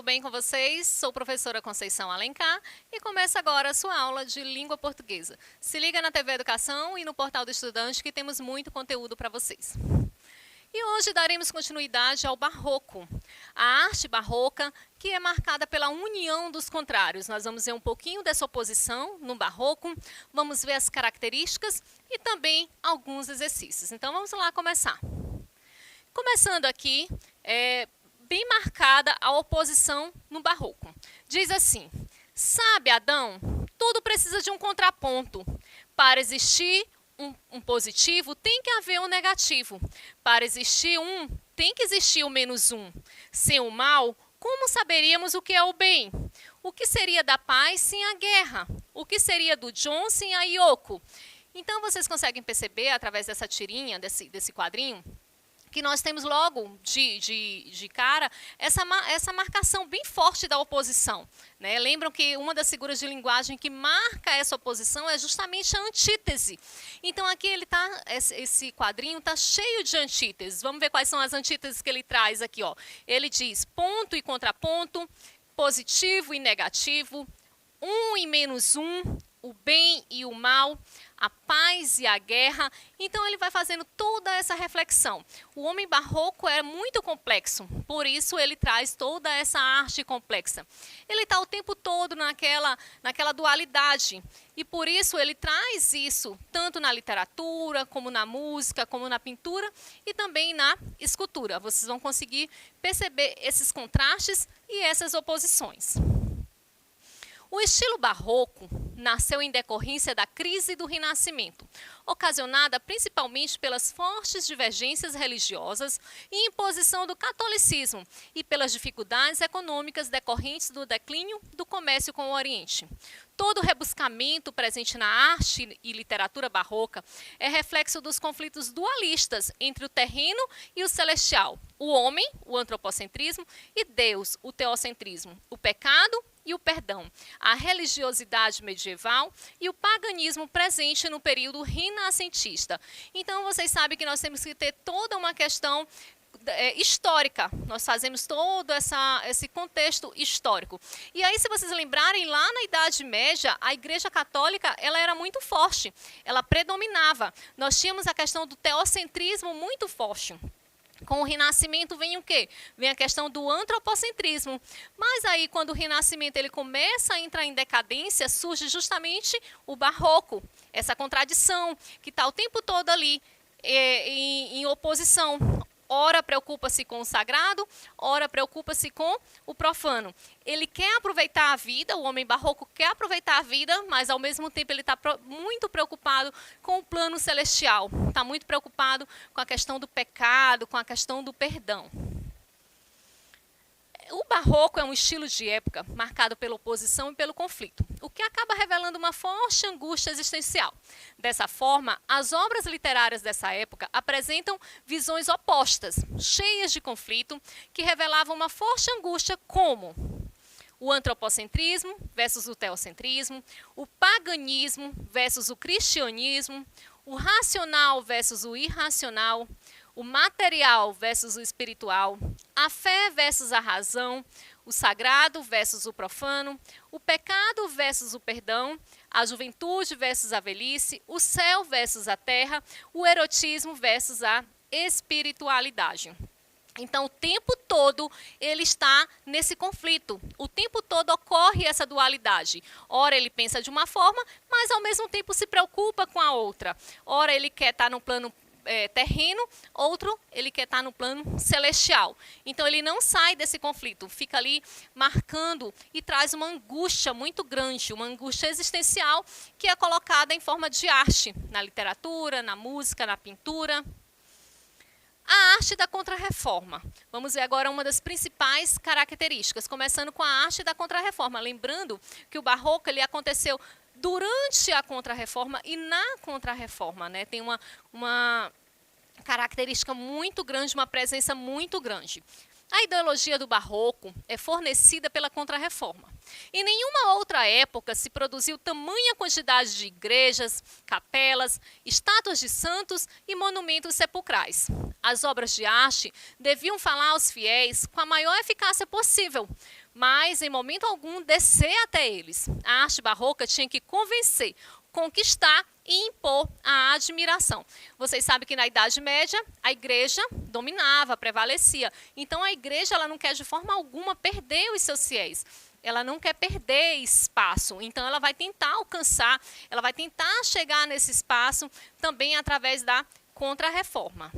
bem com vocês? Sou professora Conceição Alencar e começa agora a sua aula de língua portuguesa. Se liga na TV Educação e no Portal do Estudante que temos muito conteúdo para vocês. E hoje daremos continuidade ao barroco, a arte barroca que é marcada pela união dos contrários. Nós vamos ver um pouquinho dessa oposição no barroco, vamos ver as características e também alguns exercícios. Então vamos lá começar. Começando aqui, bem marcada a oposição no barroco. Diz assim: sabe, Adão, tudo precisa de um contraponto. Para existir um positivo, tem que haver um negativo. Para existir um, tem que existir o menos um. Sem o mal, como saberíamos o que é o bem? O que seria da paz sem a guerra? O que seria do John sem a Yoko? Então, vocês conseguem perceber, através dessa tirinha, desse quadrinho, que nós temos logo de cara essa marcação bem forte da oposição, né? Lembram que uma das figuras de linguagem que marca essa oposição é justamente a antítese. Então aqui esse quadrinho está cheio de antíteses. Vamos ver quais são as antíteses que ele traz aqui, ó. Ele diz ponto e contraponto, positivo e negativo, um e menos um, o bem e o mal, a paz e a guerra. Então ele vai fazendo toda essa reflexão. O homem barroco é muito complexo, por isso ele traz toda essa arte complexa. Ele está o tempo todo naquela dualidade, e por isso ele traz isso tanto na literatura, como na música, como na pintura e também na escultura. Vocês vão conseguir perceber esses contrastes e essas oposições. O estilo barroco nasceu em decorrência da crise do Renascimento, ocasionada principalmente pelas fortes divergências religiosas e imposição do catolicismo e pelas dificuldades econômicas decorrentes do declínio do comércio com o Oriente. Todo o rebuscamento presente na arte e literatura barroca é reflexo dos conflitos dualistas entre o terreno e o celestial, o homem, o antropocentrismo, e Deus, o teocentrismo, o pecado e o perdão, a religiosidade medieval e o paganismo presente no período renascentista. Então, vocês sabem que nós temos que ter toda uma questão histórica, nós fazemos todo esse contexto histórico. E aí, se vocês lembrarem, lá na Idade Média, a Igreja Católica ela era muito forte, ela predominava. Nós tínhamos a questão do teocentrismo muito forte. Com o Renascimento vem o quê? Vem a questão do antropocentrismo. Mas aí, quando o Renascimento ele começa a entrar em decadência, surge justamente o barroco, essa contradição que está o tempo todo ali em oposição. Ora preocupa-se com o sagrado, ora preocupa-se com o profano. Ele quer aproveitar a vida, o homem barroco quer aproveitar a vida, mas ao mesmo tempo ele está muito preocupado com o plano celestial. Está muito preocupado com a questão do pecado, com a questão do perdão. O barroco é um estilo de época marcado pela oposição e pelo conflito, o que acaba revelando uma forte angústia existencial. Dessa forma, as obras literárias dessa época apresentam visões opostas, cheias de conflito, que revelavam uma forte angústia como o antropocentrismo versus o teocentrismo, o paganismo versus o cristianismo, o racional versus o irracional, o material versus o espiritual, a fé versus a razão, o sagrado versus o profano, o pecado versus o perdão, a juventude versus a velhice, o céu versus a terra, o erotismo versus a espiritualidade. Então, o tempo todo ele está nesse conflito. O tempo todo ocorre essa dualidade. Ora, ele pensa de uma forma, mas ao mesmo tempo se preocupa com a outra. Ora, ele quer estar no plano terreno, outro ele quer estar no plano celestial. Então ele não sai desse conflito, fica ali marcando e traz uma angústia muito grande, uma angústia existencial que é colocada em forma de arte, na literatura, na música, na pintura. A arte da Contra-Reforma. Vamos ver agora uma das principais características, começando com a arte da Contra-Reforma. Lembrando que o barroco ele aconteceu durante a Contra-Reforma e na Contra-Reforma, né? Tem uma característica muito grande, uma presença muito grande. A ideologia do barroco é fornecida pela Contra-Reforma. Em nenhuma outra época se produziu tamanha quantidade de igrejas, capelas, estátuas de santos e monumentos sepulcrais. As obras de arte deviam falar aos fiéis com a maior eficácia possível, mas em momento algum descer até eles. A arte barroca tinha que convencer, conquistar e impor a admiração. Vocês sabem que na Idade Média a igreja dominava, prevalecia. Então a igreja ela não quer de forma alguma perder os seus fiéis. Ela não quer perder espaço, então ela vai tentar alcançar, ela vai tentar chegar nesse espaço também através da Contra-Reforma.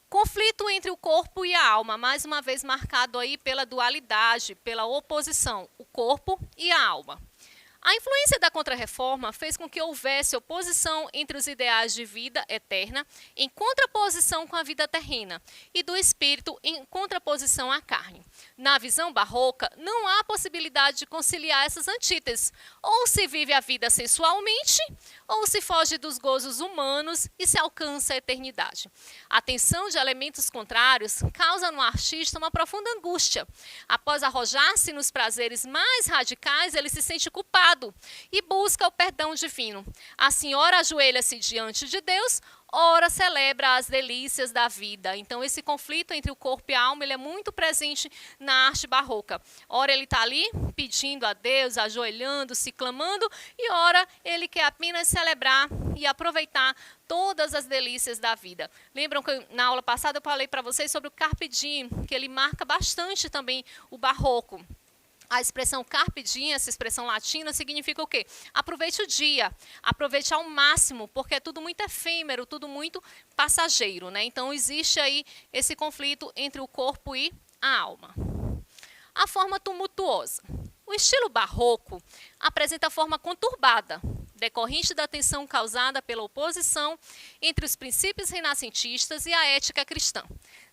Conflito entre o corpo e a alma, mais uma vez marcado aí pela dualidade, pela oposição, o corpo e a alma. A influência da Contra-Reforma fez com que houvesse oposição entre os ideais de vida eterna em contraposição com a vida terrena e do espírito em contraposição à carne. Na visão barroca, não há possibilidade de conciliar essas antíteses. Ou se vive a vida sensualmente, ou se foge dos gozos humanos e se alcança a eternidade. A tensão de elementos contrários causa no artista uma profunda angústia. Após arrojar-se nos prazeres mais radicais, ele se sente culpado e busca o perdão divino. Assim, ora ajoelha-se diante de Deus, ora celebra as delícias da vida. Então, esse conflito entre o corpo e a alma ele é muito presente na arte barroca. Ora, ele está ali pedindo a Deus, ajoelhando-se, clamando, e ora, ele quer apenas celebrar e aproveitar todas as delícias da vida. Lembram que na aula passada eu falei para vocês sobre o Carpe Diem, que ele marca bastante também o barroco. A expressão carpe diem, essa expressão latina, significa o quê? Aproveite o dia, aproveite ao máximo, porque é tudo muito efêmero, tudo muito passageiro, né? Então, existe aí esse conflito entre o corpo e a alma. A forma tumultuosa. O estilo barroco apresenta a forma conturbada, decorrente da tensão causada pela oposição entre os princípios renascentistas e a ética cristã.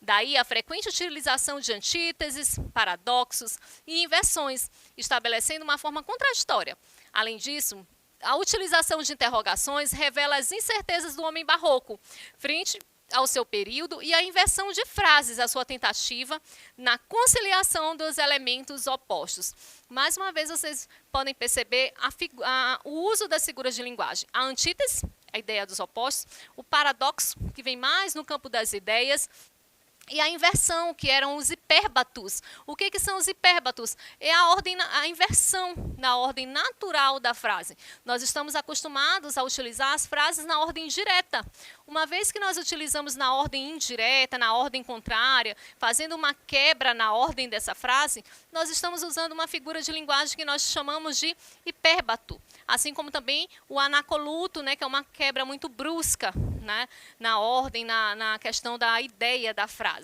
Daí a frequente utilização de antíteses, paradoxos e inversões, estabelecendo uma forma contraditória. Além disso, a utilização de interrogações revela as incertezas do homem barroco, frente ao seu período, e a inversão de frases, a sua tentativa na conciliação dos elementos opostos. Mais uma vez, vocês podem perceber o uso das figuras de linguagem. A antítese, a ideia dos opostos, o paradoxo, que vem mais no campo das ideias, e a inversão, que eram os hipérbatos. O que são os hipérbatos? É a inversão na ordem natural da frase. Nós estamos acostumados a utilizar as frases na ordem direta. Uma vez que nós utilizamos na ordem indireta, na ordem contrária, fazendo uma quebra na ordem dessa frase, nós estamos usando uma figura de linguagem que nós chamamos de hipérbato. Assim como também o anacoluto, né, que é uma quebra muito brusca, né, na ordem, na questão da ideia da frase.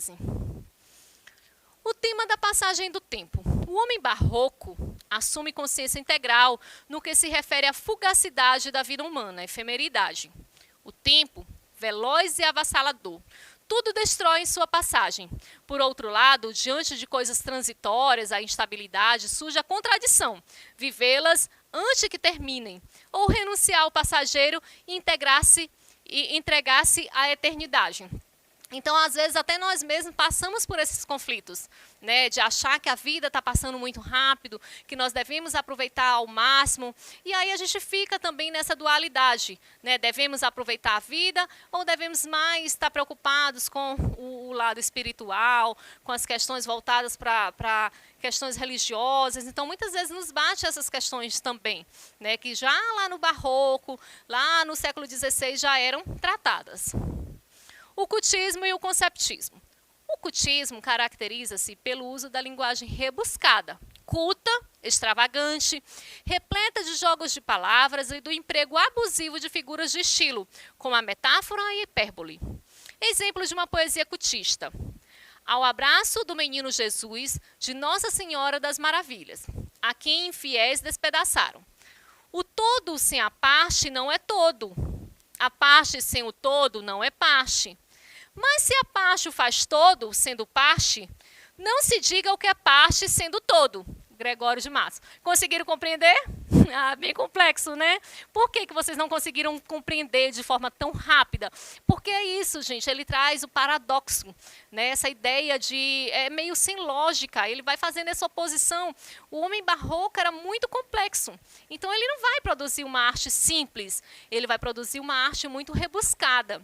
O tema da passagem do tempo. O homem barroco assume consciência integral no que se refere à fugacidade da vida humana, a efemeridade. O tempo, veloz e avassalador, tudo destrói em sua passagem. Por outro lado, diante de coisas transitórias, a instabilidade, surge a contradição, vivê-las antes que terminem, ou renunciar ao passageiro e entregar-se à eternidade. Então, às vezes, até nós mesmos passamos por esses conflitos, né, de achar que a vida está passando muito rápido, que nós devemos aproveitar ao máximo, e aí a gente fica também nessa dualidade, né, devemos aproveitar a vida ou devemos mais estar preocupados com o lado espiritual, com as questões voltadas para questões religiosas. Então, muitas vezes nos bate essas questões também, né, que já lá no Barroco, lá no século XVI já eram tratadas. O cultismo e o conceptismo. O cultismo caracteriza-se pelo uso da linguagem rebuscada, culta, extravagante, repleta de jogos de palavras e do emprego abusivo de figuras de estilo, como a metáfora e a hipérbole. Exemplo de uma poesia cultista. Ao abraço do menino Jesus, de Nossa Senhora das Maravilhas, a quem infiéis despedaçaram. O todo sem a parte não é todo. A parte sem o todo não é parte. Mas se a parte o faz todo, sendo parte, não se diga o que é parte sendo todo. Gregório de Matos. Conseguiram compreender? Ah, bem complexo, né? Por que vocês não conseguiram compreender de forma tão rápida? Porque é isso, gente, ele traz o paradoxo, né? Essa ideia de, é meio sem lógica, ele vai fazendo essa oposição. O homem barroco era muito complexo, então ele não vai produzir uma arte simples, ele vai produzir uma arte muito rebuscada,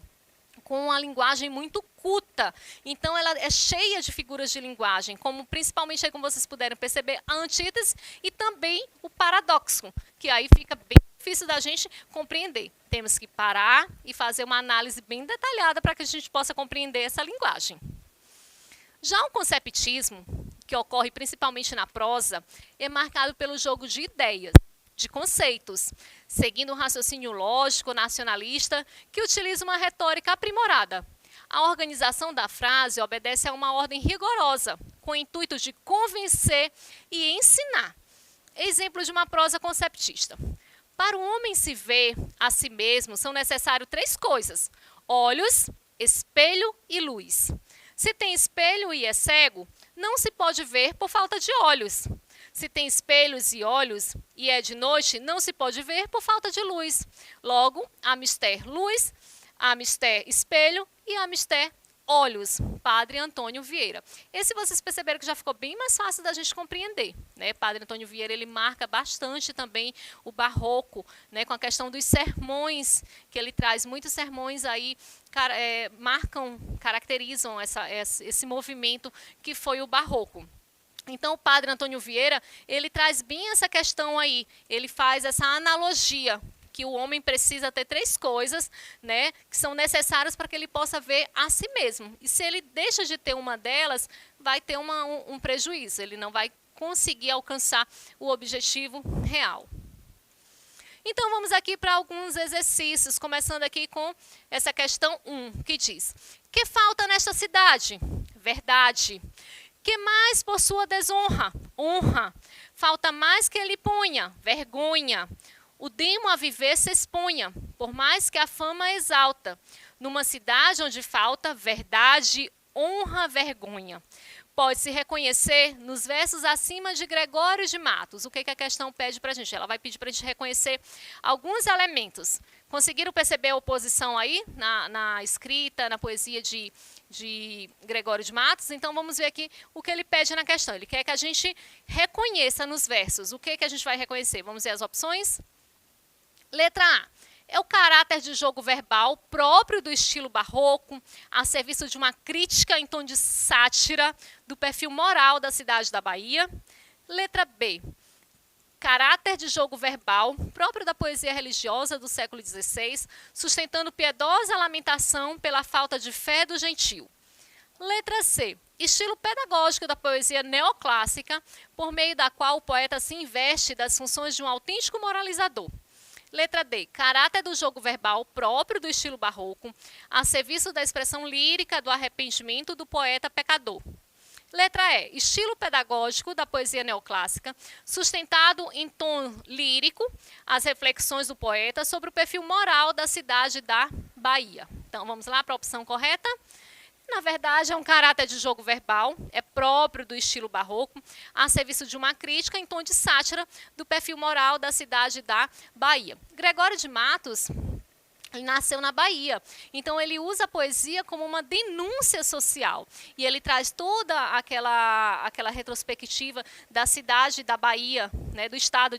com uma linguagem muito culta. Então, ela é cheia de figuras de linguagem, como principalmente, aí, como vocês puderam perceber, a antítese e também o paradoxo, que aí fica bem difícil da gente compreender. Temos que parar e fazer uma análise bem detalhada para que a gente possa compreender essa linguagem. Já o conceptismo, que ocorre principalmente na prosa, é marcado pelo jogo de ideias, de conceitos, seguindo um raciocínio lógico, nacionalista, que utiliza uma retórica aprimorada. A organização da frase obedece a uma ordem rigorosa, com o intuito de convencer e ensinar. Exemplo de uma prosa conceptista. Para o homem se ver a si mesmo, são necessárias 3 coisas: olhos, espelho e luz. Se tem espelho e é cego, não se pode ver por falta de olhos. Se tem espelhos e olhos e é de noite, não se pode ver por falta de luz. Logo, há mister luz, há mister espelho e há mister olhos. Padre Antônio Vieira. Esse vocês perceberam que já ficou bem mais fácil da gente compreender, né? Padre Antônio Vieira, ele marca bastante também o barroco, né? Com a questão dos sermões, que ele traz muitos sermões aí, caracterizam esse movimento que foi o barroco. Então, o Padre Antônio Vieira, ele traz bem essa questão aí, ele faz essa analogia, que o homem precisa ter 3 coisas, né, que são necessárias para que ele possa ver a si mesmo. E se ele deixa de ter uma delas, vai ter um prejuízo, ele não vai conseguir alcançar o objetivo real. Então, vamos aqui para alguns exercícios, começando aqui com essa questão 1, que diz: que falta nesta cidade? Verdade. Que mais por sua desonra? Honra. Falta mais que ele ponha? Vergonha. O demo a viver se expunha, por mais que a fama exalta. Numa cidade onde falta verdade, honra, vergonha. Pode-se reconhecer nos versos acima de Gregório de Matos. O que a questão pede para a gente? Ela vai pedir para a gente reconhecer alguns elementos. Conseguiram perceber a oposição aí na escrita, na poesia de Gregório de Matos? Então, vamos ver aqui o que ele pede na questão. Ele quer que a gente reconheça nos versos. O que a gente vai reconhecer? Vamos ver as opções? Letra A. É o caráter de jogo verbal próprio do estilo barroco, a serviço de uma crítica em tom de sátira do perfil moral da cidade da Bahia. Letra B. Caráter de jogo verbal próprio da poesia religiosa do século XVI, sustentando piedosa lamentação pela falta de fé do gentil. Letra C. Estilo pedagógico da poesia neoclássica, por meio da qual o poeta se investe das funções de um autêntico moralizador. Letra D. Caráter do jogo verbal próprio do estilo barroco, a serviço da expressão lírica do arrependimento do poeta pecador. Letra E. Estilo pedagógico da poesia neoclássica, sustentado em tom lírico, as reflexões do poeta sobre o perfil moral da cidade da Bahia. Então, vamos lá para a opção correta? Na verdade, é um caráter de jogo verbal, é próprio do estilo barroco, a serviço de uma crítica em tom de sátira do perfil moral da cidade da Bahia. Gregório de Matos, ele nasceu na Bahia, então ele usa a poesia como uma denúncia social. E ele traz toda aquela retrospectiva da cidade da Bahia, né, do estado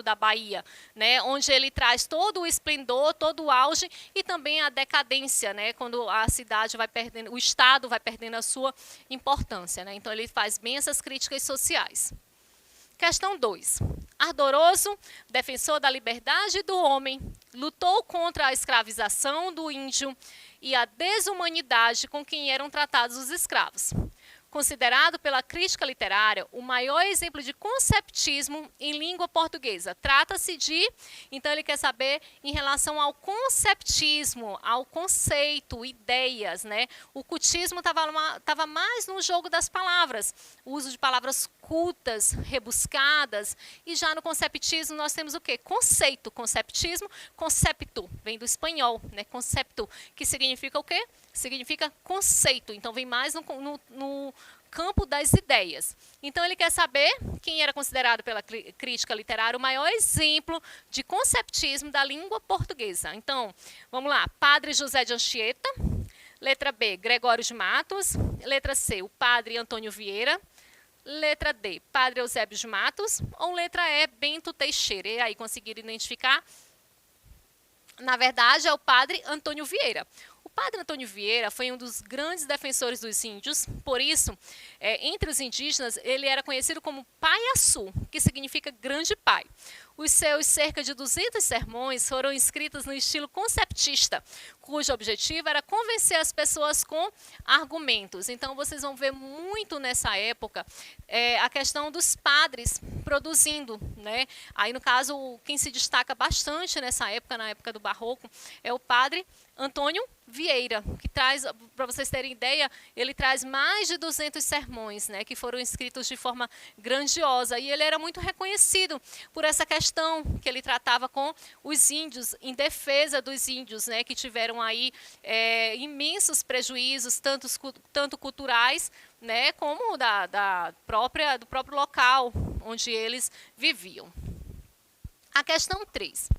da Bahia, né, onde ele traz todo o esplendor, todo o auge e também a decadência, né, quando a cidade vai perdendo, o estado vai perdendo a sua importância, né. Então ele faz bem essas críticas sociais. Questão 2. Ardoroso, defensor da liberdade do homem, lutou contra a escravização do índio e a desumanidade com que eram tratados os escravos. Considerado pela crítica literária o maior exemplo de conceptismo em língua portuguesa. Trata-se de, então ele quer saber em relação ao conceptismo, ao conceito, ideias, né? O cultismo estava mais no jogo das palavras, o uso de palavras cultas, rebuscadas, e já no conceptismo nós temos o quê? Conceito, conceptismo, concepto, vem do espanhol, né? Concepto, que significa o quê? Significa conceito, então vem mais no campo das ideias. Então ele quer saber quem era considerado pela crítica literária o maior exemplo de conceptismo da língua portuguesa. Então, vamos lá, Padre José de Anchieta, letra B, Gregório de Matos, letra C, o Padre Antônio Vieira, letra D, Padre Eusébio de Matos, ou letra E, Bento Teixeira. E aí conseguiram identificar? Na verdade, é o Padre Antônio Vieira. O Padre Antônio Vieira foi um dos grandes defensores dos índios, por isso, entre os indígenas, ele era conhecido como Pai-Açu, que significa grande pai. Os seus cerca de 200 sermões foram escritos no estilo conceptista, cujo objetivo era convencer as pessoas com argumentos. Então, vocês vão ver muito nessa época a questão dos padres produzindo, né? Aí, no caso, quem se destaca bastante nessa época, na época do Barroco, é o padre Antônio Vieira, que traz, para vocês terem ideia, ele traz mais de 200 sermões, né, que foram escritos de forma grandiosa, e ele era muito reconhecido por essa questão que ele tratava com os índios, em defesa dos índios, né, que tiveram aí imensos prejuízos, tanto culturais, né, como do próprio local onde eles viviam. A questão 3.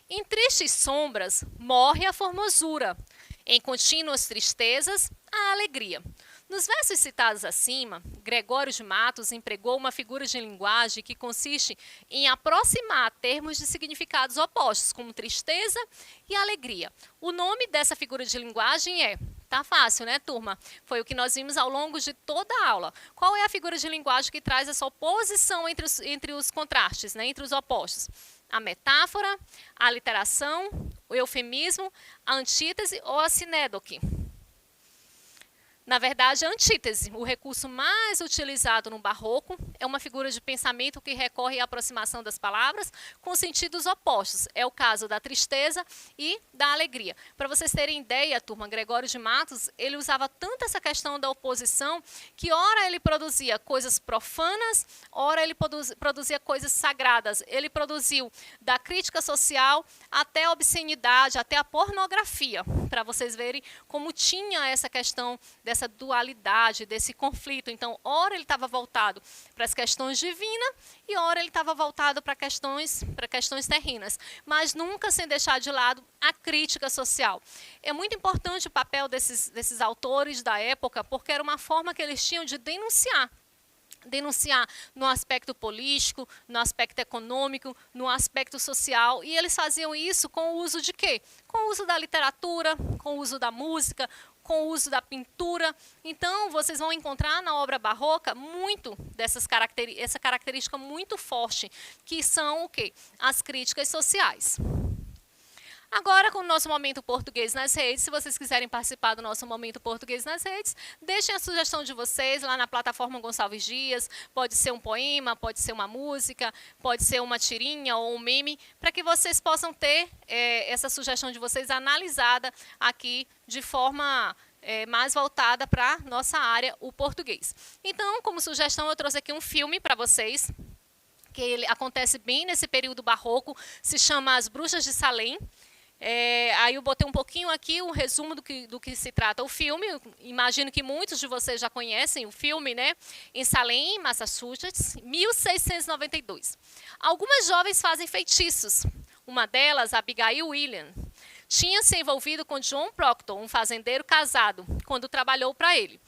Em tristes sombras, morre a formosura. Em contínuas tristezas, a alegria. Nos versos citados acima, Gregório de Matos empregou uma figura de linguagem que consiste em aproximar termos de significados opostos, como tristeza e alegria. O nome dessa figura de linguagem é... Tá fácil, né, turma? Foi o que nós vimos ao longo de toda a aula. Qual é a figura de linguagem que traz essa oposição entre os contrastes, né, entre os opostos? A metáfora, a aliteração, o eufemismo, a antítese ou a sinédoque. Na verdade, a antítese, o recurso mais utilizado no Barroco, é uma figura de pensamento que recorre à aproximação das palavras com sentidos opostos. É o caso da tristeza e da alegria. Para vocês terem ideia, turma, Gregório de Matos, ele usava tanto essa questão da oposição que ora ele produzia coisas profanas, ora ele produzia coisas sagradas. Ele produziu da crítica social até a obscenidade, até a pornografia, para vocês verem como tinha essa questão dessa dualidade, desse conflito. Então, ora ele estava voltado para as questões divinas e ora ele estava voltado para questões terrenas, mas nunca sem deixar de lado a crítica social. É muito importante o papel desses autores da época, porque era uma forma que eles tinham de denunciar no aspecto político, no aspecto econômico, no aspecto social, e eles faziam isso com o uso de quê? Com o uso da literatura, com o uso da música, com o uso da pintura. Então, vocês vão encontrar na obra barroca muito essa característica muito forte, que são o quê? As críticas sociais. Agora, com o nosso Momento Português nas redes, se vocês quiserem participar do nosso Momento Português nas redes, deixem a sugestão de vocês lá na plataforma Gonçalves Dias, pode ser um poema, pode ser uma música, pode ser uma tirinha ou um meme, para que vocês possam ter essa sugestão de vocês analisada aqui de forma mais voltada para a nossa área, o português. Então, como sugestão, eu trouxe aqui um filme para vocês, que ele acontece bem nesse período barroco, se chama As Bruxas de Salem. Aí eu botei um pouquinho aqui um resumo do que se trata o filme. Eu imagino que muitos de vocês já conhecem o filme, né? Em Salem, Massachusetts, 1692. Algumas jovens fazem feitiços. Uma delas, Abigail William, tinha se envolvido com John Proctor, um fazendeiro casado, quando trabalhou para ele.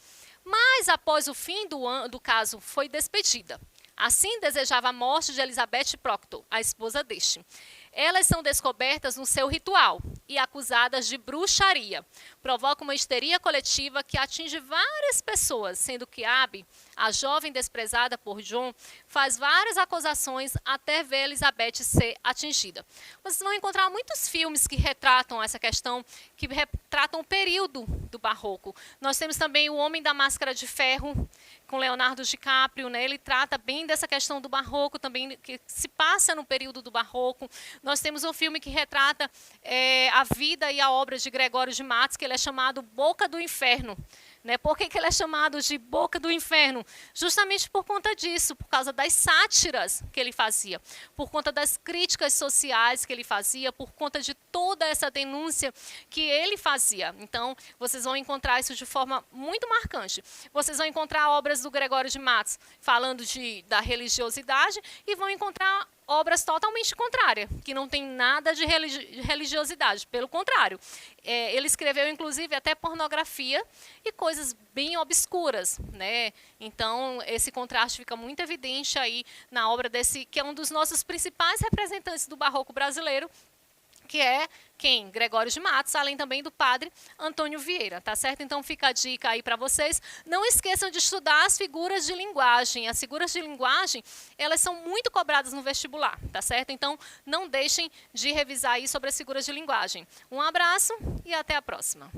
Mas, após o fim do caso, foi despedida. Assim, desejava a morte de Elizabeth Proctor, a esposa deste. Elas são descobertas no seu ritual e acusadas de bruxaria. Provoca uma histeria coletiva que atinge várias pessoas, sendo que Abby, a jovem desprezada por John, faz várias acusações até ver Elizabeth ser atingida. Vocês vão encontrar muitos filmes que retratam essa questão, que retratam o período do Barroco. Nós temos também O Homem da Máscara de Ferro, com Leonardo DiCaprio, né? Ele trata bem dessa questão do Barroco, também que se passa no período do Barroco. Nós temos um filme que retrata a vida e a obra de Gregório de Matos, que ele é chamado Boca do Inferno. Né? Por que ele é chamado de Boca do Inferno? Justamente por conta disso, por causa das sátiras que ele fazia, por conta das críticas sociais que ele fazia, por conta de toda essa denúncia que ele fazia. Então, vocês vão encontrar isso de forma muito marcante. Vocês vão encontrar obras do Gregório de Matos falando da religiosidade e vão encontrar obras totalmente contrárias, que não tem nada de religiosidade, pelo contrário. Ele escreveu, inclusive, até pornografia e coisas bem obscuras, né? Então, esse contraste fica muito evidente aí na obra desse, que é um dos nossos principais representantes do barroco brasileiro, que é quem? Gregório de Matos, além também do padre Antônio Vieira, tá certo? Então fica a dica aí para vocês. Não esqueçam de estudar as figuras de linguagem. As figuras de linguagem, elas são muito cobradas no vestibular, tá certo? Então não deixem de revisar aí sobre as figuras de linguagem. Um abraço e até a próxima.